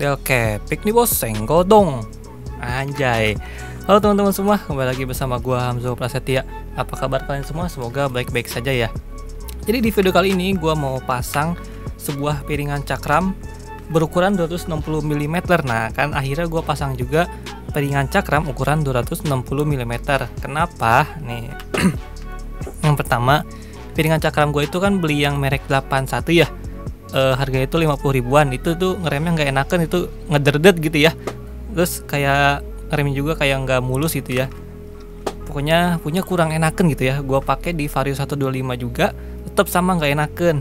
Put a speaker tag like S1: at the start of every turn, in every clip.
S1: Delkepik nih bos, senggol dong. Anjay. Halo teman-teman semua, kembali lagi bersama gua Hamzo Prasetya. Apa kabar kalian semua? Semoga baik-baik saja ya. Jadi di video kali ini gua mau pasang sebuah piringan cakram berukuran 260 mm. Nah, kan akhirnya gua pasang juga piringan cakram ukuran 260 mm. Kenapa? Nih. Yang pertama, piringan cakram gue itu kan beli yang merek 81 ya. Harganya itu 50 ribuan. Itu tuh ngeremnya nggak enakan, itu ngederdet gitu ya. Terus kayak ngeremnya juga kayak nggak mulus gitu ya. Pokoknya punya kurang enakan gitu ya. Gue pakai di Vario 125 juga, tetap sama nggak enakan.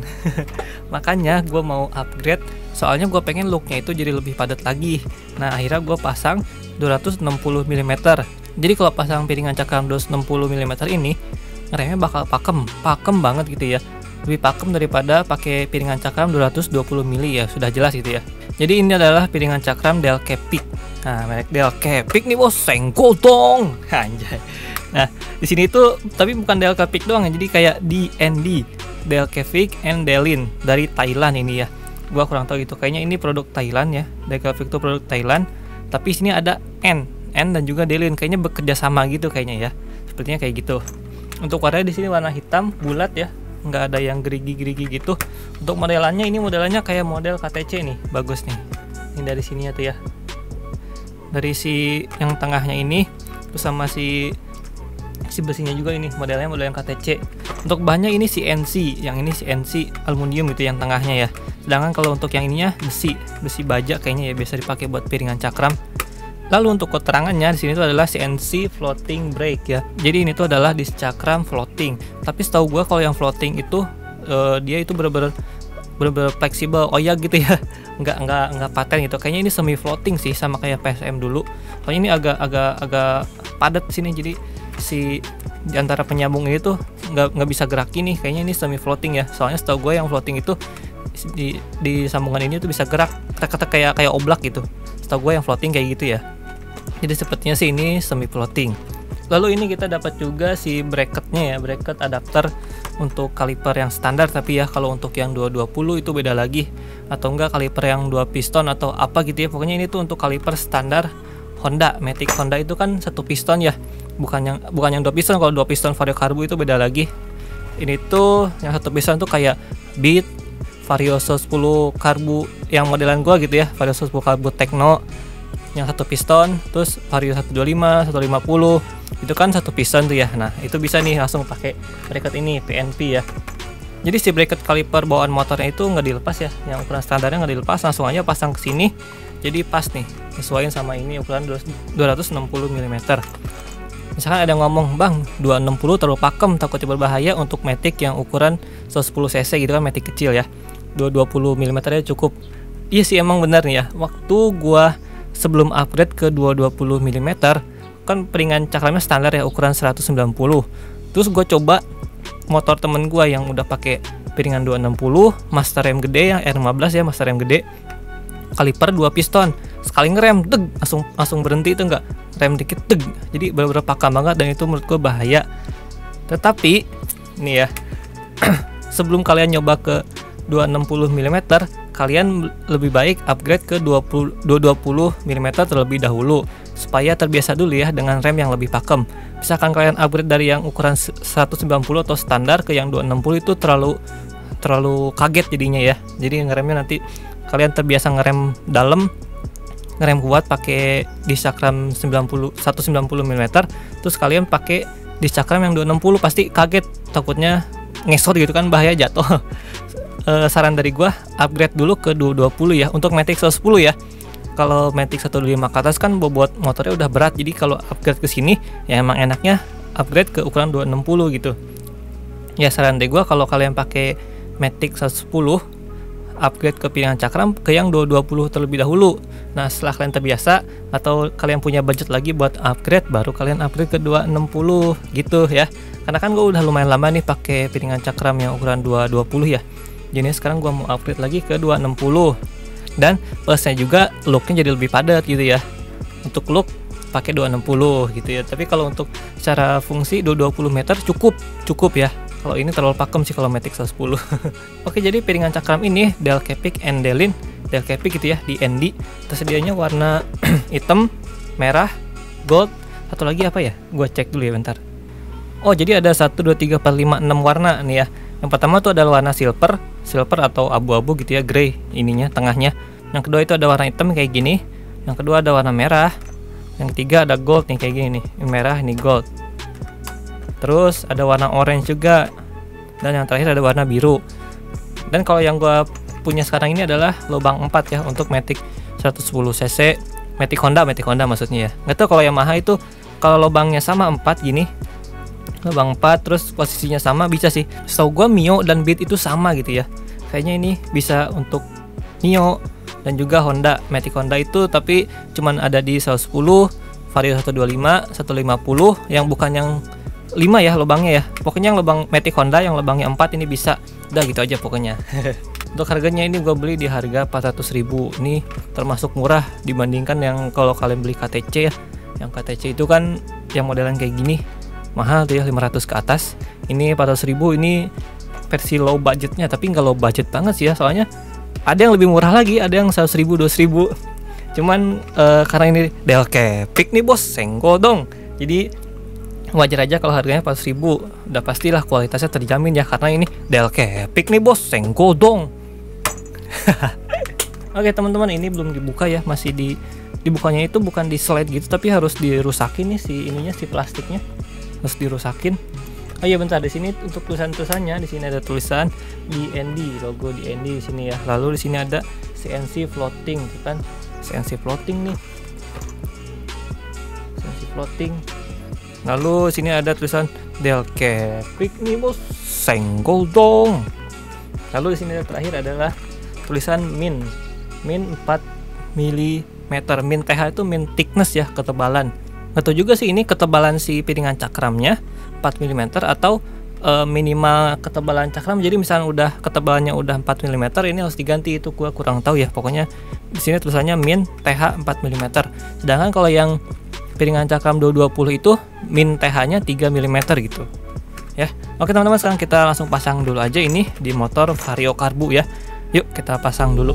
S1: Makanya gue mau upgrade. Soalnya gue pengen looknya itu jadi lebih padat lagi. Nah akhirnya gue pasang 260 mm. Jadi kalau pasang piringan cakram 260 mm ini, ngeremnya bakal pakem banget gitu ya. Lebih pakem daripada pakai piringan cakram 220 mili ya, sudah jelas gitu ya. Jadi ini adalah piringan cakram Delkepik. Nah, merek Delkepik nih bos, senggol dong. Anjay. Nah, di sini tuh tapi bukan Delkepik doang ya, jadi kayak DND, Delkepik and Delin dari Thailand ini ya. Gua kurang tahu gitu, kayaknya ini produk Thailand ya. Delkepik itu produk Thailand, tapi sini ada N dan juga Delin, kayaknya bekerja sama gitu kayaknya ya. Sepertinya kayak gitu. Untuk warnanya di sini warna hitam bulat ya, nggak ada yang gerigi-gerigi gitu. Untuk modelannya, ini modelannya kayak model KTC nih, bagus nih. Ini dari sini ya tuh ya, dari si yang tengahnya ini, terus sama si besinya juga ini modelnya model yang KTC. Untuk bahannya ini CNC, yang ini CNC aluminium itu yang tengahnya ya. Sedangkan kalau untuk yang ininya besi baja kayaknya ya, biasa dipakai buat piringan cakram. Lalu untuk keterangannya di sini itu adalah CNC floating brake ya. Jadi ini tuh adalah disc cakram floating. Tapi setahu gua kalau yang floating itu dia itu bener-bener fleksibel, oyak gitu ya. Nggak paten gitu. Kayaknya ini semi floating sih, sama kayak PSM dulu. Soalnya ini agak padat sini, jadi si di antara penyambung ini tuh nggak bisa gerak ini. Kayaknya ini semi floating ya. Soalnya setahu gua yang floating itu di sambungan ini tuh bisa gerak, kayak oblak gitu. Setahu gua yang floating kayak gitu ya. Jadi sepertinya sih ini semi floating. Lalu ini kita dapat juga si bracketnya ya, bracket adapter untuk kaliper yang standar. Tapi ya kalau untuk yang 220 itu beda lagi, atau enggak kaliper yang 2 piston atau apa gitu ya. Pokoknya ini tuh untuk kaliper standar Honda, Matic Honda itu kan 1 piston ya, bukan yang 2 piston. Kalau 2 piston Vario Karbu itu beda lagi. Ini tuh yang 1 piston tuh kayak Beat, Vario 10 Karbu yang modelan gua gitu ya, Vario 10 Karbu Tekno yang 1 piston. Terus Vario 125, 150 itu kan 1 piston tuh ya. Nah itu bisa nih langsung pakai bracket ini PNP ya. Jadi si bracket kaliper bawaan motornya itu nggak dilepas ya, yang ukuran standarnya nggak dilepas, langsung aja pasang ke sini. Jadi pas nih, sesuaiin sama ini ukuran 260 mm. Misalkan ada yang ngomong, bang 260 terlalu pakem, takutnya berbahaya untuk Matic yang ukuran 110 cc gitu kan, Matic kecil ya. 220 mm nya cukup. Iya sih emang bener nih ya. Waktu gua sebelum upgrade ke 220 mm kan piringan cakramnya standar ya, ukuran 190. Terus gue coba motor temen gue yang udah pakai piringan 260, master rem gede yang R15 ya, master rem gede, kaliper 2 piston, sekali ngerem deg langsung berhenti, itu enggak rem dikit deg. Jadi bener-bener pakem banget, dan itu menurut gue bahaya. Tetapi nih ya, sebelum kalian nyoba ke 260 mm, kalian lebih baik upgrade ke 220 mm terlebih dahulu, supaya terbiasa dulu ya dengan rem yang lebih pakem. Misalkan kalian upgrade dari yang ukuran 190 atau standar ke yang 260, itu terlalu kaget jadinya ya. Jadi ngeremnya nanti kalian terbiasa ngerem dalam, ngerem kuat pakai disc cakram 190 mm, terus kalian pakai disc cakram yang 260, pasti kaget, takutnya ngesot gitu kan, bahaya jatuh. Saran dari gua upgrade dulu ke 220 ya, untuk Matic 110 ya. Kalau Matic 125 ke atas kan bobot motornya udah berat, jadi kalau upgrade ke sini ya emang enaknya upgrade ke ukuran 260 gitu. Ya saran dari gua, kalau kalian pakai Matic 110, upgrade ke piringan cakram ke yang 220 terlebih dahulu. Nah setelah kalian terbiasa atau kalian punya budget lagi buat upgrade, baru kalian upgrade ke 260 gitu ya. Karena kan gua udah lumayan lama nih pakai piringan cakram yang ukuran 220 ya. Jadi sekarang gua mau upgrade lagi ke 260, dan plusnya juga looknya jadi lebih padat gitu ya. Untuk look pakai 260 gitu ya. Tapi kalau untuk secara fungsi 220 meter cukup ya. Kalau ini terlalu pakem sih kalau Matic 110. Oke, jadi piringan cakram ini Delkepik and Delin Del Capic gitu ya di ND. Tersedianya warna hitam, merah, gold, satu lagi apa ya? Gua cek dulu ya bentar. Oh, jadi ada 1 2 3 4 5 6 warna nih ya. Yang pertama tuh adalah warna silver atau abu-abu gitu ya, grey ininya tengahnya. Yang kedua itu ada warna hitam kayak gini. Yang kedua ada warna merah. Yang ketiga ada gold nih kayak gini nih. Ini merah, ini gold. Terus ada warna orange juga. Dan yang terakhir ada warna biru. Dan kalau yang gua punya sekarang ini adalah lubang 4 ya untuk Matic 110 cc, Matic Honda maksudnya ya. Nggak tahu kalau Yamaha itu kalau lubangnya sama 4 gini, lubang 4 terus posisinya sama bisa sih. Setahu gua Mio dan Beat itu sama gitu ya. Kayaknya ini bisa untuk Mio dan juga Honda, Matic Honda itu, tapi cuman ada di 110, Vario 125, 150 yang bukan yang 5 ya lubangnya ya. Pokoknya yang lubang Matic Honda yang lubangnya 4 ini bisa. Udah gitu aja pokoknya. Untuk harganya ini gue beli di harga 400.000. Ini termasuk murah dibandingkan yang kalau kalian beli KTC ya. Yang KTC itu kan yang modelan kayak gini mahal tuh ya, 500 ke atas. Ini 400.000, ini versi low budgetnya, tapi nggak low budget banget sih ya. Soalnya ada yang lebih murah lagi, ada yang 100.000, 200.000. Cuman karena ini Del Capic nih bos, senggol dong. Jadi wajar aja kalau harganya 400.000. Udah pastilah kualitasnya terjamin ya, karena ini Del Capic nih bos, senggol dong. Oke teman-teman, ini belum dibuka ya, masih dibukanya itu bukan di slide gitu, tapi harus dirusakin nih si ininya, si plastiknya harus dirusakin. Oh iya bentar, di sini untuk tulisannya, di sini ada tulisan DND, logo DND di sini ya. Lalu di sini ada CNC floating, kan? CNC floating nih. CNC floating. Lalu sini ada tulisan Del Capic nih bos, senggol dong. Lalu di sini terakhir adalah tulisan min 4 mm. Min TH itu min thickness ya, ketebalan. Atau juga sih ini ketebalan si piringan cakramnya 4 mm atau minimal ketebalan cakram. Jadi misalnya udah ketebalannya udah 4 mm, ini harus diganti, itu gua kurang tahu ya. Pokoknya di sini tulisannya min TH 4 mm. Sedangkan kalau yang piringan cakram 220 itu min TH-nya 3 mm gitu. Ya. Oke teman-teman, sekarang kita langsung pasang dulu aja ini di motor Vario Karbu ya. Yuk kita pasang dulu.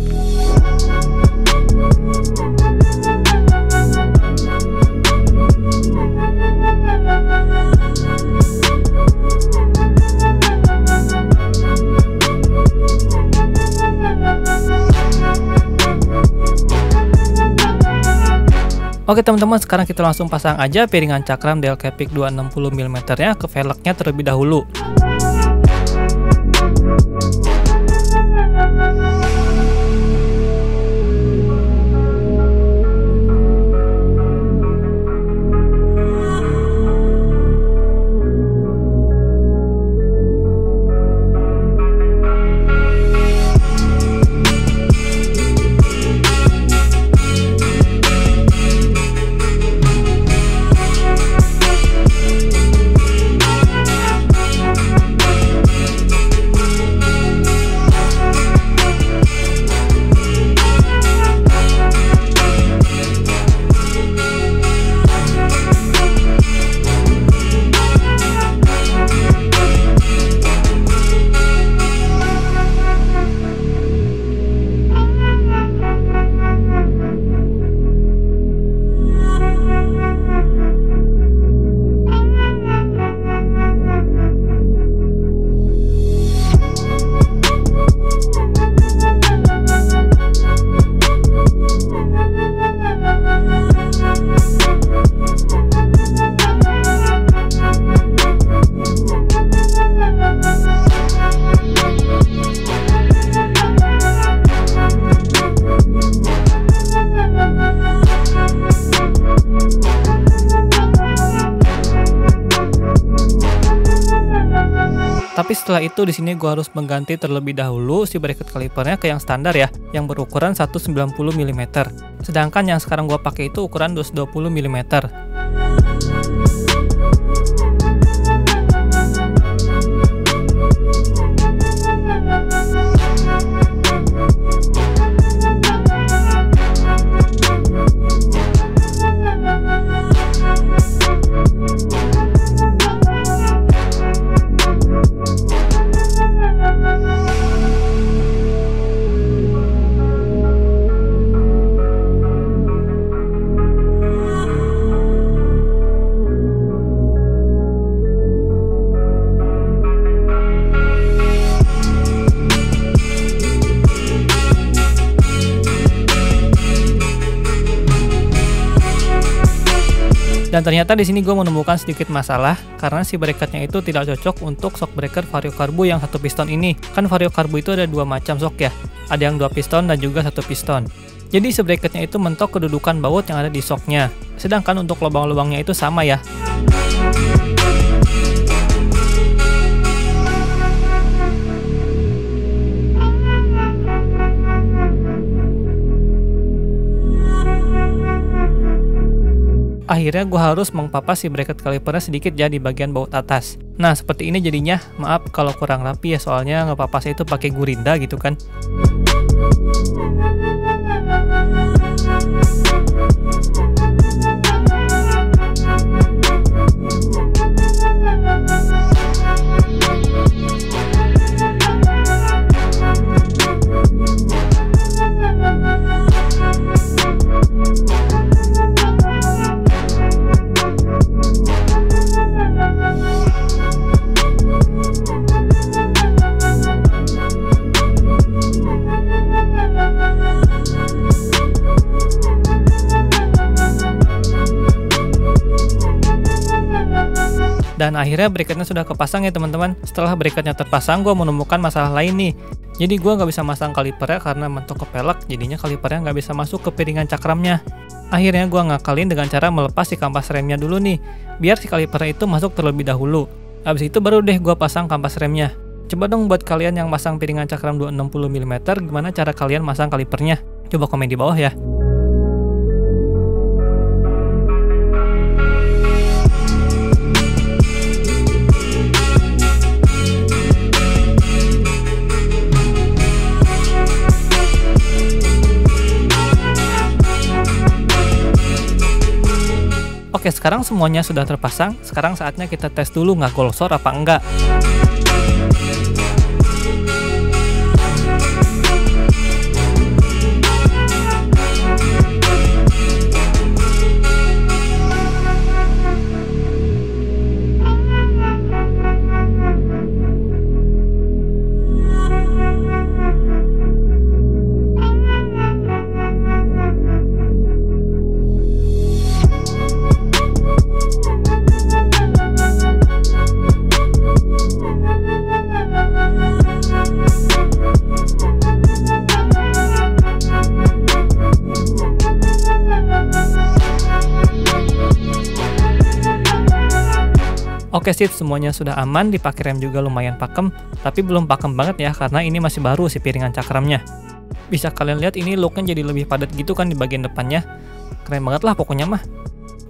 S1: Oke teman-teman, sekarang kita langsung pasang aja piringan cakram Del Capic 260 mm nya ke velgnya terlebih dahulu. Tapi setelah itu di sini gua harus mengganti terlebih dahulu si bracket kalipernya ke yang standar ya, yang berukuran 190 mm. Sedangkan yang sekarang gua pakai itu ukuran 220 mm. Dan ternyata di sini gue menemukan sedikit masalah karena si bracketnya itu tidak cocok untuk shock breaker Vario Carbo yang 1 piston ini. Kan Vario Carbo itu ada 2 macam shock ya, ada yang 2 piston dan juga 1 piston. Jadi si bracketnya itu mentok kedudukan baut yang ada di shocknya, sedangkan untuk lubang-lubangnya itu sama ya. Akhirnya gue harus mengpapas si bracket kalipernya sedikit ya di bagian baut atas. Nah seperti ini jadinya, maaf kalau kurang rapi ya, soalnya ngepapasnya itu pakai gurinda gitu kan. Dan akhirnya bracketnya sudah kepasang ya teman-teman. Setelah bracketnya terpasang, gue menemukan masalah lain nih. Jadi gue nggak bisa masang kalipernya karena mentok ke pelek, jadinya kalipernya nggak bisa masuk ke piringan cakramnya. Akhirnya gue ngakalin dengan cara melepas si kampas remnya dulu nih, biar si kalipernya itu masuk terlebih dahulu. Habis itu baru deh gue pasang kampas remnya. Coba dong buat kalian yang masang piringan cakram 260 mm, gimana cara kalian masang kalipernya? Coba komen di bawah ya. Oke, sekarang semuanya sudah terpasang. Sekarang saatnya kita tes dulu nggak golsor apa enggak. Oke sip, semuanya sudah aman, dipakai rem juga lumayan pakem, tapi belum pakem banget ya karena ini masih baru si piringan cakramnya. Bisa kalian lihat ini looknya jadi lebih padat gitu kan di bagian depannya. Keren banget lah pokoknya mah.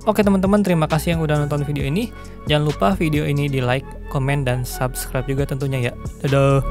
S1: Oke teman-teman, terima kasih yang udah nonton video ini. Jangan lupa video ini di like, komen, dan subscribe juga tentunya ya. Dadah!